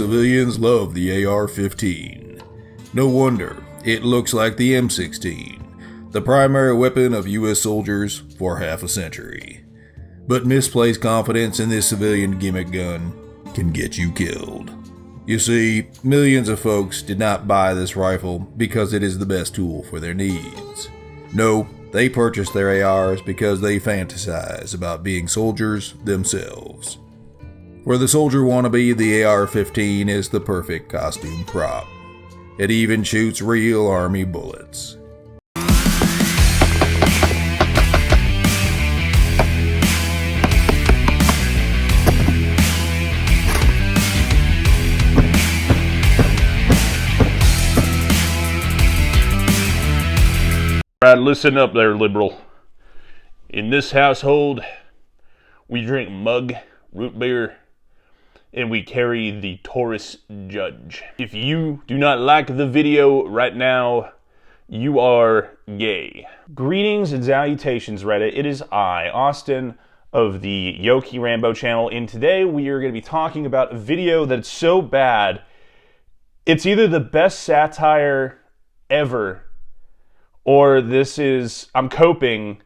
Civilians love the AR-15. No wonder, it looks like the M16, the primary weapon of US soldiers for half a century. But misplaced confidence in this civilian gimmick gun can get you killed. You see, millions of folks did not buy this rifle because it is the best tool for their needs. No, they purchased their ARs because they fantasize about being soldiers themselves. For the soldier wannabe, the AR-15 is the perfect costume prop. It even shoots real army bullets. Right, listen up there, liberal. In this household, we drink mug, root beer, and we carry the Taurus Judge. If you do not like the video right now, you are gay. Greetings and salutations, Reddit. It is I, Austin, of the Yoki Rambo channel, and today we are going to be talking about a video that's so bad, it's either the best satire ever, or this is, I'm coping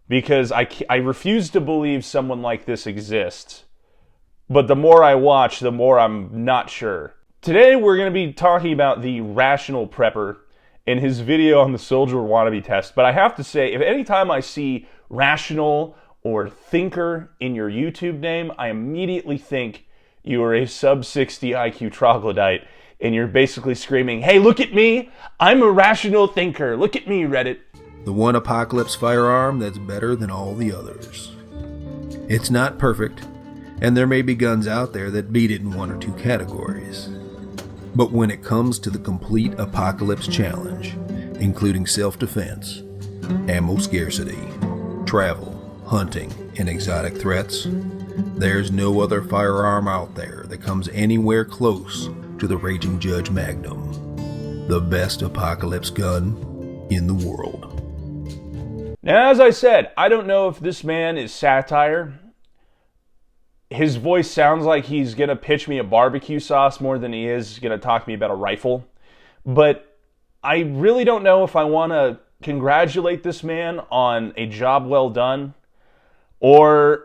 because I refuse to believe someone like this exists. But the more I watch, the more I'm not sure. Today we're going to be talking about the Rational Prepper and his video on the Soldier Wannabe test. But I have to say, if any time I see Rational or Thinker in your YouTube name, I immediately think you are a sub-60 IQ troglodyte. And you're basically screaming, hey, look at me! I'm a rational thinker! Look at me, Reddit! The one apocalypse firearm that's better than all the others. It's not perfect, and there may be guns out there that beat it in one or two categories. But when it comes to the complete apocalypse challenge, including self-defense, ammo scarcity, travel, hunting, and exotic threats, there's no other firearm out there that comes anywhere close to the Raging Judge Magnum, the best apocalypse gun in the world. Now, as I said, I don't know if this man is satire. His voice sounds like he's going to pitch me a barbecue sauce more than he is going to talk to me about a rifle. But I really don't know if I want to congratulate this man on a job well done, or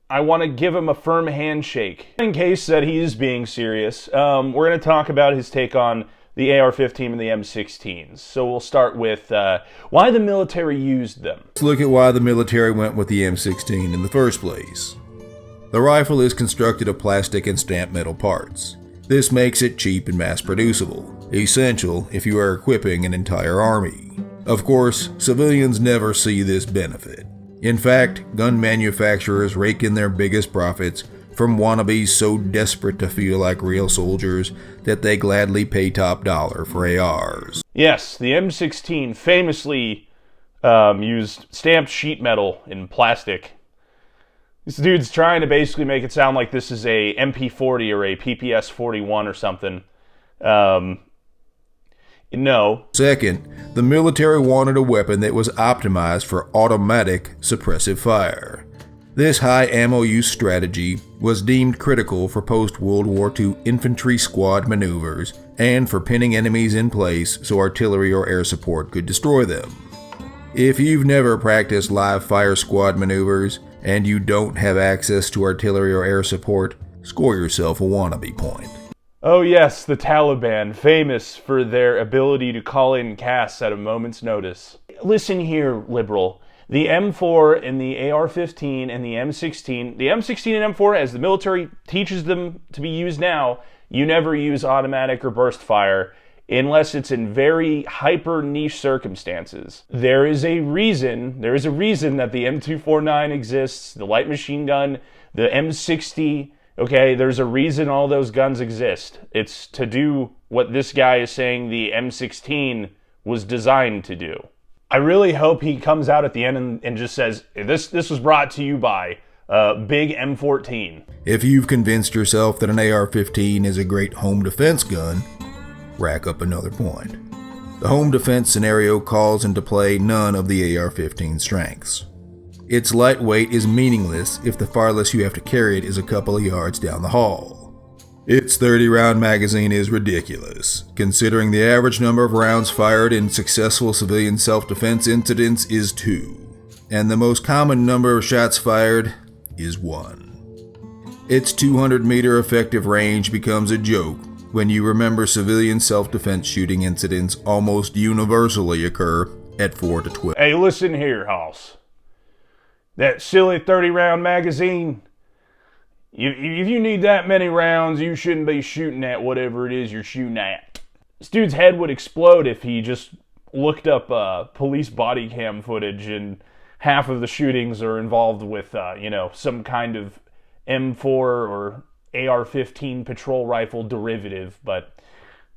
I want to give him a firm handshake. In case that he is being serious, we're going to talk about his take on the AR-15 and the M16s. So we'll start with why the military used them. Let's look at why the military went with the M16 in the first place. The rifle is constructed of plastic and stamped metal parts. This makes it cheap and mass-producible, essential if you are equipping an entire army. Of course, civilians never see this benefit. In fact, gun manufacturers rake in their biggest profits from wannabes so desperate to feel like real soldiers that they gladly pay top dollar for ARs. Yes, the M16 famously used stamped sheet metal and plastic. This dude's trying to basically make it sound like this is a MP40 or a PPS-41 or something. No. Second, the military wanted a weapon that was optimized for automatic suppressive fire. This high ammo use strategy was deemed critical for post-World War II infantry squad maneuvers and for pinning enemies in place so artillery or air support could destroy them. If you've never practiced live fire squad maneuvers and you don't have access to artillery or air support, score yourself a wannabe point. Oh yes, the Taliban, famous for their ability to call in casts at a moment's notice. Listen here, liberal. The M4 and the AR-15 and the M16 and M4, as the military teaches them to be used now, you never use automatic or burst fire unless it's in very hyper niche circumstances. There is a reason that the M249 exists, the light machine gun, the M60. Okay, there's a reason all those guns exist. It's to do what this guy is saying the M16 was designed to do. I really hope he comes out at the end and just says, this was brought to you by Big M14. If you've convinced yourself that an AR-15 is a great home defense gun, rack up another point. The home defense scenario calls into play none of the AR-15 strengths. Its lightweight is meaningless if the farthest you have to carry it is a couple of yards down the hall. Its 30-round magazine is ridiculous, considering the average number of rounds fired in successful civilian self-defense incidents is 2, and the most common number of shots fired is 1. Its 200-meter effective range becomes a joke when you remember civilian self-defense shooting incidents almost universally occur at 4 to 12. Hey, listen here, Hoss. That silly 30-round magazine, if you need that many rounds, you shouldn't be shooting at whatever it is you're shooting at. This dude's head would explode if he just looked up police body cam footage, and half of the shootings are involved with, some kind of M4 or AR-15 patrol rifle derivative. But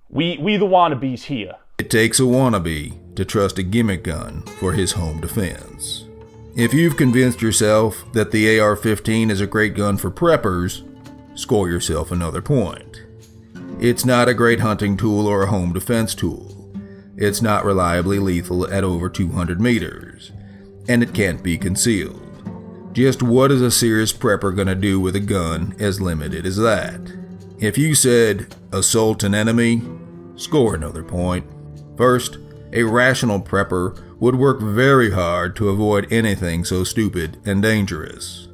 we the wannabes here. It takes a wannabe to trust a gimmick gun for his home defense. If you've convinced yourself that the AR-15 is a great gun for preppers, score yourself another point. It's not a great hunting tool or a home defense tool. It's not reliably lethal at over 200 meters, and it can't be concealed. Just what is a serious prepper gonna do with a gun as limited as that? If you said, assault an enemy, score another point. First, a rational prepper would work very hard to avoid anything so stupid and dangerous.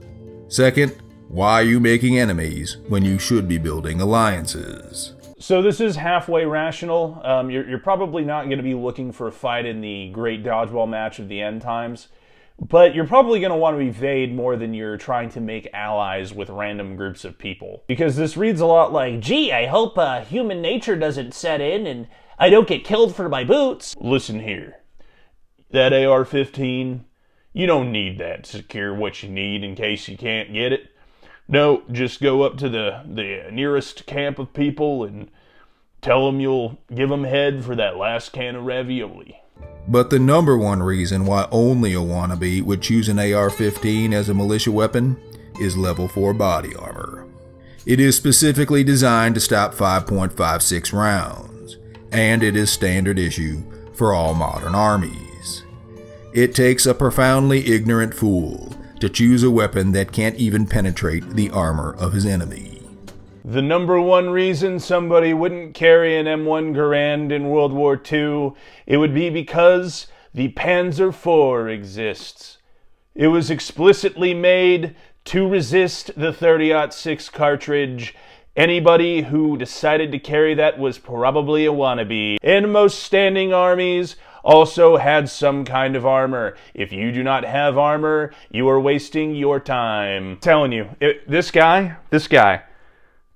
Second, why are you making enemies when you should be building alliances? So this is halfway rational. You're probably not going to be looking for a fight in the great dodgeball match of the end times, but you're probably going to want to evade more than you're trying to make allies with random groups of people. Because this reads a lot like, gee, I hope human nature doesn't set in and I don't get killed for my boots. Listen here. That AR-15, you don't need that to secure what you need in case you can't get it. No, just go up to the nearest camp of people and tell them you'll give them head for that last can of ravioli. But the number one reason why only a wannabe would choose an AR-15 as a militia weapon is level 4 body armor. It is specifically designed to stop 5.56 rounds, and it is standard issue for all modern armies. It takes a profoundly ignorant fool to choose a weapon that can't even penetrate the armor of his enemy. The number one reason somebody wouldn't carry an M1 Garand in World War II, it would be because the Panzer IV exists. It was explicitly made to resist the 30-06 cartridge. Anybody who decided to carry that was probably a wannabe. And most standing armies also had some kind of armor. If you do not have armor, you are wasting your time. I'm telling you, this guy,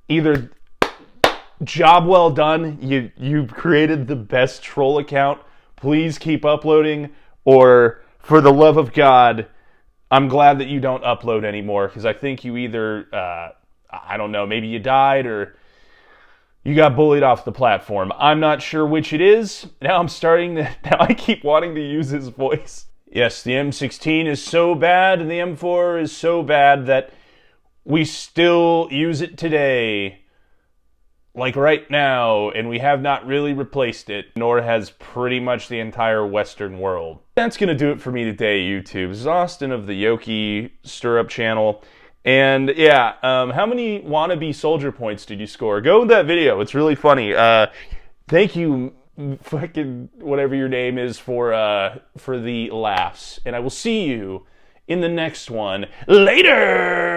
either job well done, you created the best troll account, please keep uploading, or for the love of God, I'm glad that you don't upload anymore, because I think you either, I don't know, maybe you died or you got bullied off the platform. I'm not sure which it is. Now I keep wanting to use his voice. Yes, the M16 is so bad and the M4 is so bad that we still use it today. Like right now, and we have not really replaced it, nor has pretty much the entire Western world. That's gonna do it for me today, YouTube. This is Austin of the Yoki Stirrup channel. And yeah, how many wannabe soldier points did you score? Go with that video. It's really funny. Thank you, fucking whatever your name is, for the laughs. And I will see you in the next one. Later!